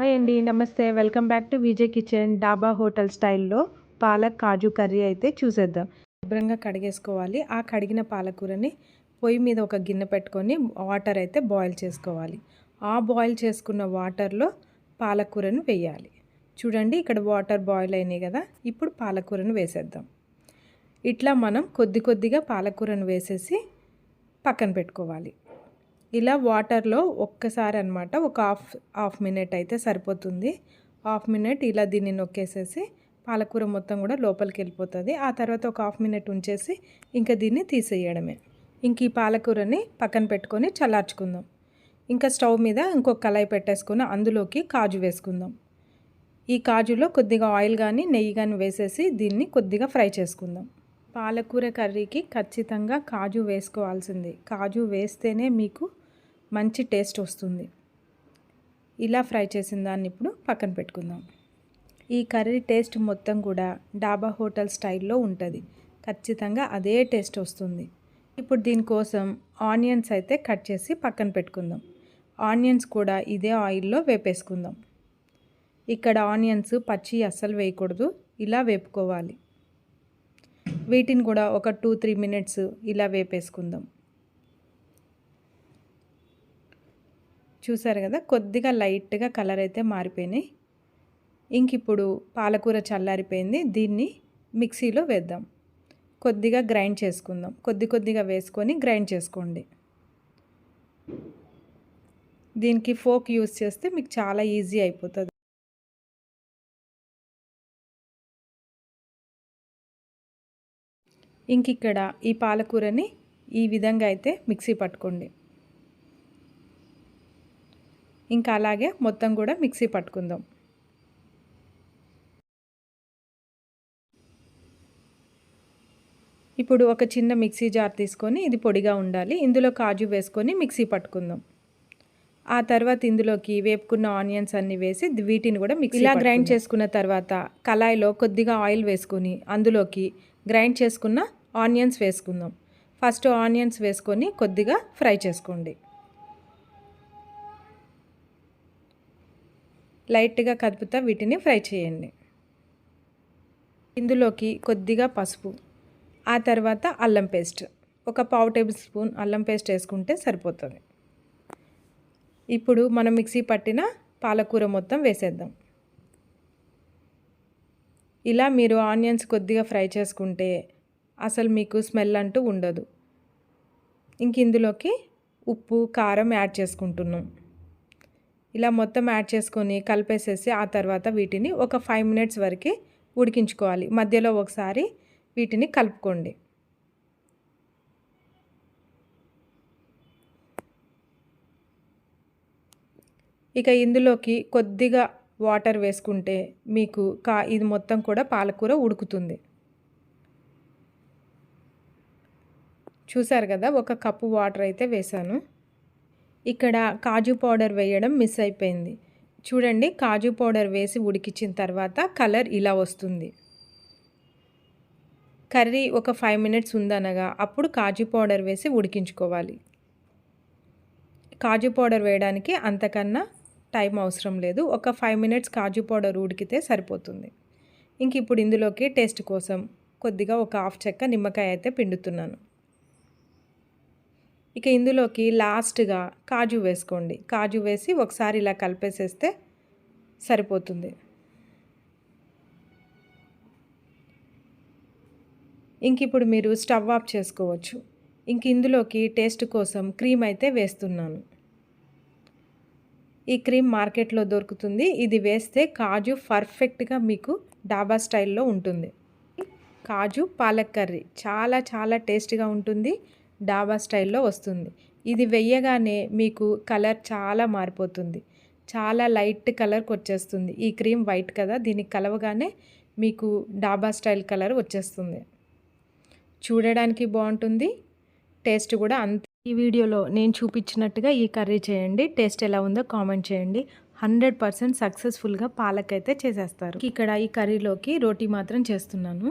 Hi అండి. నమస్తే. Welcome back to Vijay kitchen. డాబా హోటల్ స్టైల్‌లో పాలక్ కాజు కర్రీ అయితే చూసేద్దాం. శుభ్రంగా కడిగేసుకోవాలి. ఆ కడిగిన పాలకూరని పొయ్యి మీద ఒక గిన్నె పెట్టుకొని వాటర్ అయితే బాయిల్ చేసుకోవాలి. ఆ బాయిల్ చేసుకున్న వాటర్‌లో పాలకూరను వేయాలి. చూడండి ఇక్కడ వాటర్ బాయిల్ అయినాయి కదా! ఇప్పుడు పాలకూరను వేసేద్దాం. ఇట్లా మనం కొద్ది కొద్దిగా పాలకూరను వేసేసి పక్కన పెట్టుకోవాలి. ఇలా వాటర్లో ఒక్కసారి అనమాట ఒక హాఫ్ మినిట్ అయితే సరిపోతుంది. హాఫ్ మినిట్ ఇలా దీన్ని నొక్కేసేసి పాలకూర మొత్తం కూడా లోపలికి వెళ్ళిపోతుంది. ఆ తర్వాత ఒక హాఫ్ మినిట్ ఉంచేసి ఇంకా దీన్ని తీసేయడమే. ఇంక ఈ పాలకూరని పక్కన పెట్టుకొని చల్లార్చుకుందాం. ఇంకా స్టవ్ మీద ఇంకొక కళాయి పెట్టేసుకొని అందులోకి కాజు వేసుకుందాం. ఈ కాజులో కొద్దిగా ఆయిల్ కానీ నెయ్యి కానీ వేసేసి దీన్ని కొద్దిగా ఫ్రై చేసుకుందాం. పాలకూర కర్రీకి ఖచ్చితంగా కాజు వేసుకోవాల్సిందే. కాజు వేస్తేనే మీకు మంచి టేస్ట్ వస్తుంది. ఇలా ఫ్రై చేసిన దాన్ని ఇప్పుడు పక్కన పెట్టుకుందాం. ఈ కర్రీ టేస్ట్ మొత్తం కూడా డాబా హోటల్ స్టైల్లో ఉంటుంది. ఖచ్చితంగా అదే టేస్ట్ వస్తుంది. ఇప్పుడు దీనికోసం ఆనియన్స్ అయితే కట్ చేసి పక్కన పెట్టుకుందాం. ఆనియన్స్ కూడా ఇదే ఆయిల్లో వేపేసుకుందాం. ఇక్కడ ఆనియన్స్ పచ్చి అస్సలు వేయకూడదు, ఇలా వేపుకోవాలి. వీటిని కూడా ఒక 2-3 మినిట్స్ ఇలా వేపేసుకుందాం. చూసారు కదా, కొద్దిగా లైట్గా కలర్ అయితే మారిపోయినాయి. ఇంక ఇప్పుడు పాలకూర చల్లారిపోయింది. దీన్ని మిక్సీలో వేద్దాం. కొద్దిగా గ్రైండ్ చేసుకుందాం. కొద్దిగా వేసుకొని గ్రైండ్ చేసుకోండి. దీనికి ఫోక్ యూస్ చేస్తే మీకు చాలా ఈజీ అయిపోతుంది. ఇంక ఇక్కడ ఈ పాలకూరని ఈ విధంగా అయితే మిక్సీ పట్టుకోండి. ఇంకా అలాగే మొత్తం కూడా మిక్సీ పట్టుకుందాం. ఇప్పుడు ఒక చిన్న మిక్సీ జార్ తీసుకొని ఇది పొడిగా ఉండాలి. ఇందులో కాజు వేసుకొని మిక్సీ పట్టుకుందాం. ఆ తర్వాత ఇందులోకి వేపుకున్న ఆనియన్స్ అన్నీ వేసి వీటిని కూడా మిక్సీ ఇలా గ్రైండ్ చేసుకున్న తర్వాత కళాయిలో కొద్దిగా ఆయిల్ వేసుకొని అందులోకి గ్రైండ్ చేసుకున్న ఆనియన్స్ వేసుకుందాం. ఫస్ట్ ఆనియన్స్ వేసుకొని కొద్దిగా ఫ్రై చేసుకోండి. లైట్గా కదుపుతా వీటిని ఫ్రై చేయండి. ఇందులోకి కొద్దిగా పసుపు, ఆ తర్వాత అల్లం పేస్ట్, ఒక 1/2 టేబుల్ స్పూన్ అల్లం పేస్ట్ వేసుకుంటే సరిపోతుంది. ఇప్పుడు మనం మిక్సీ పట్టిన పాలకూర మొత్తం వేసేద్దాం. ఇలా మీరు ఆనియన్స్ కొద్దిగా ఫ్రై చేసుకుంటే అసలు మీకు స్మెల్ అంటూ ఉండదు. ఇంక ఇందులోకి ఉప్పు కారం యాడ్ చేసుకుంటున్నాం. ఇలా మొత్తం యాడ్ చేసుకొని కలిపేసేసి ఆ తర్వాత వీటిని ఒక 5 మినిట్స్ వరకు ఉడికించుకోవాలి. మధ్యలో ఒకసారి వీటిని కలుపుకోండి. ఇక ఇందులోకి కొద్దిగా వాటర్ వేసుకుంటే మీకు ఇది మొత్తం కూడా పాలకూర ఉడుకుతుంది. చూసారు కదా, ఒక కప్పు వాటర్ అయితే వేసాను. ఇక్కడ కాజు పౌడర్ వేయడం మిస్ అయిపోయింది. చూడండి, కాజు పౌడర్ వేసి ఉడికించిన తర్వాత కలర్ ఇలా వస్తుంది. కర్రీ ఒక 5 మినిట్స్ ఉందనగా అప్పుడు కాజు పౌడర్ వేసి ఉడికించుకోవాలి. కాజు పౌడర్ వేయడానికి అంతకన్నా టైం అవసరం లేదు. ఒక 5 మినిట్స్ కాజు పౌడర్ ఉడికితే సరిపోతుంది. ఇంక ఇప్పుడు ఇందులోకి టేస్ట్ కోసం కొద్దిగా ఒక హాఫ్ చెక్క నిమ్మకాయ అయితే పిండుతున్నాను. ఇక ఇందులోకి లాస్ట్గా కాజు వేసుకోండి. కాజు వేసి ఒకసారి ఇలా కలిపేసేస్తే సరిపోతుంది. ఇంక ఇప్పుడు మీరు స్టవ్ ఆఫ్ చేసుకోవచ్చు. ఇంక ఇందులోకి టేస్ట్ కోసం క్రీమ్ అయితే వేస్తున్నాను. ఈ క్రీమ్ మార్కెట్లో దొరుకుతుంది. ఇది వేస్తే కాజు పర్ఫెక్ట్గా మీకు డాబా స్టైల్లో ఉంటుంది. కాజు పాలక్ కర్రీ చాలా చాలా టేస్ట్గా ఉంటుంది. డాబా స్టైల్లో వస్తుంది. ఇది వేయగానే మీకు కలర్ చాలా మారిపోతుంది. చాలా లైట్ కలర్కి వచ్చేస్తుంది. ఈ క్రీమ్ వైట్ కదా, దీనికి కలవగానే మీకు డాబా స్టైల్ కలర్ వచ్చేస్తుంది. చూడడానికి బాగుంటుంది, టేస్ట్ కూడా అంతే. ఈ వీడియోలో నేను చూపించినట్టుగా ఈ కర్రీ చేయండి. టేస్ట్ ఎలా ఉందో కామెంట్ చేయండి. 100% సక్సెస్ఫుల్గా పాలక్ అయితే చేసేస్తారు. ఇక్కడ ఈ కర్రీలోకి రోటీ మాత్రం చేస్తున్నాను.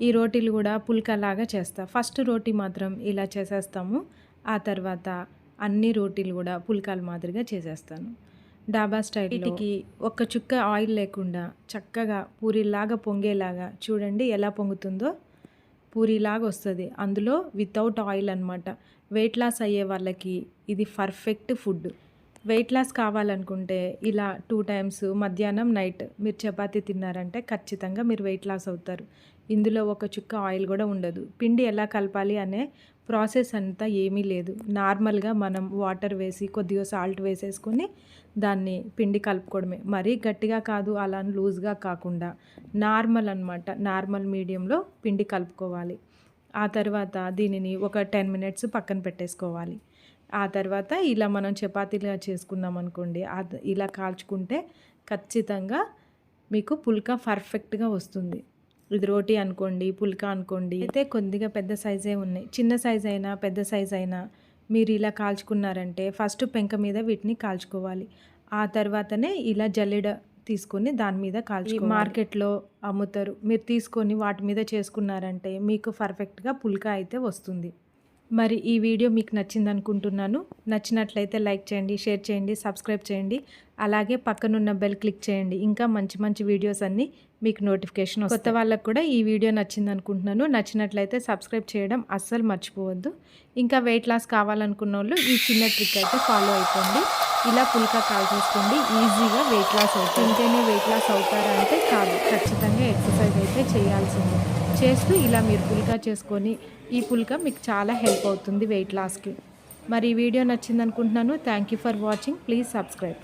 ఈ రోటీలు కూడా పుల్కాలాగా చేస్తా. ఫస్ట్ రోటీ మాత్రం ఇలా చేసేస్తాము. ఆ తర్వాత అన్ని రోటీలు కూడా పుల్కాల మాదిరిగా చేసేస్తాను. డాబా స్టైల్. వీటికి ఒక్క చుక్క ఆయిల్ లేకుండా చక్కగా పూరిలాగా పొంగేలాగా చూడండి ఎలా పొంగుతుందో. పూరిలాగా వస్తుంది, అందులో వితౌట్ ఆయిల్ అనమాట. వెయిట్ లాస్ అయ్యే వాళ్ళకి ఇది పర్ఫెక్ట్ ఫుడ్. వెయిట్ లాస్ కావాలనుకుంటే ఇలా 2 టైమ్స్ మధ్యాహ్నం నైట్ మీరు చపాతీ తిన్నారంటే ఖచ్చితంగా మీరు వెయిట్ లాస్ అవుతారు. ఇందులో ఒక చుక్క ఆయిల్ కూడా ఉండదు. పిండి ఎలా కలపాలి అనే ప్రాసెస్ అంతా ఏమీ లేదు. నార్మల్గా మనం వాటర్ వేసి కొద్దిగా సాల్ట్ వేసేసుకొని దాన్ని పిండి కలుపుకోవడమే. మరీ గట్టిగా కాదు, అలా లూజ్గా కాకుండా నార్మల్ అనమాట. నార్మల్ మీడియంలో పిండి కలుపుకోవాలి. ఆ తర్వాత దీనిని ఒక 10 మినిట్స్ పక్కన పెట్టేసుకోవాలి. ఆ తర్వాత ఇలా మనం చపాతీలుగా చేసుకున్నాం అనుకోండి, ఇలా కాల్చుకుంటే ఖచ్చితంగా మీకు పుల్కా పర్ఫెక్ట్గా వస్తుంది. ఇది రోటీ అనుకోండి, పుల్కా అనుకోండి, అయితే కొద్దిగా పెద్ద సైజే ఉన్నాయి. చిన్న సైజ్ అయినా పెద్ద సైజ్ అయినా మీరు ఇలా కాల్చుకున్నారంటే ఫస్ట్ పెంక మీద వీటిని కాల్చుకోవాలి. ఆ తర్వాతనే ఇలా జల్లెడ తీసుకొని దాని మీద మార్కెట్లో అమ్ముతారు. మీరు తీసుకొని వాటి మీద చేసుకున్నారంటే మీకు పర్ఫెక్ట్గా పుల్కా అయితే వస్తుంది. మరి ఈ వీడియో మీకు నచ్చింది అనుకుంటున్నాను. నచ్చినట్లయితే లైక్ చేయండి, షేర్ చేయండి, సబ్స్క్రైబ్ చేయండి. అలాగే పక్కనున్న బెల్ క్లిక్ చేయండి. ఇంకా మంచి మంచి వీడియోస్ అన్నీ మీకు నోటిఫికేషన్ వస్తాయి. కొత్త వాళ్ళకు కూడా ఈ వీడియో నచ్చింది అనుకుంటున్నాను. నచ్చినట్లయితే సబ్స్క్రైబ్ చేయడం అస్సలు మర్చిపోవద్దు. ఇంకా వెయిట్ లాస్ కావాలనుకున్న వాళ్ళు ఈ చిన్న ట్రిక్ అయితే ఫాలో అయిపోండి. ఇలా పుల్కా కాల్చేసుకోండి, ఈజీగా వెయిట్ లాస్ అవుతుంది. ఇంకేనే వెయిట్ లాస్ అవుతారా అంటే కాదు, ఖచ్చితంగా ఎక్సర్సైజ్ అయితే చేయాల్సిందే. చేస్తూ ఇలా మీరు పుల్కా చేసుకొని ఈ పుల్కా మీకు చాలా హెల్ప్ అవుతుంది వెయిట్ లాస్కి. మరి ఈ వీడియో నచ్చింది అనుకుంటున్నాను. Thank you for watching. Please subscribe.